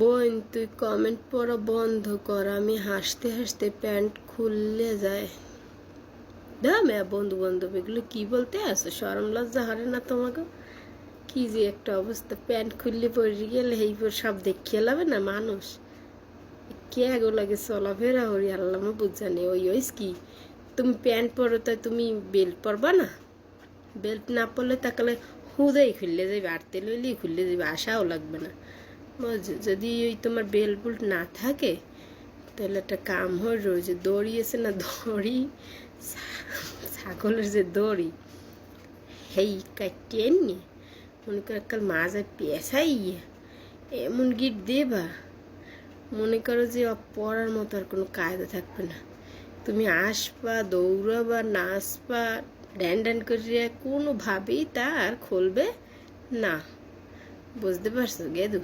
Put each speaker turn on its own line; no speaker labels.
বোন তুই কমেন্ট পড়া বন্ধ কর, আমি হাসতে হাসতে প্যান্ট খুললে যায়। দা মে বন্ধু বান্ধব এগুলো কি বলতে আসো, শরম লজ্জা হারে না তোমাকে? কি যে একটা অবস্থা, প্যান্ট খুললে পড়ে গেলে এই পর সব দেখিয়ে লাবে না মানুষ। কে গো লাগে চলাফেরা হরি আল্লাহ বুঝানে ওই ওইস কি তুমি প্যান্ট পরো তাই তুমি বেল্ট পরবা না? বেল্ট না পরলে তাকালে হুদেই খুললে যাবে, আড়তে লইলেই খুললে যাবে, আশাও লাগবে না। যদি ওই তোমার বেল্ট বুল্ট না থাকে তাহলে একটা কাম হয়, রয়েছে দড়ি আছে না, দড়ি ছাগলের যে দড়ি হেই কাটিয়ে নিয়ে মনে করো কাল মাঝে পেশাই এমন গিট দেবা, মনে করো যে পড়ার মতো আর কোনো কায়দা থাকবে না। তুমি আসবা, দৌড়াবা, নাচবা, ড্যান ড্যান করিয়া কোনোভাবেই তা আর খুলবে না। বুঝতে পারছো গেদু?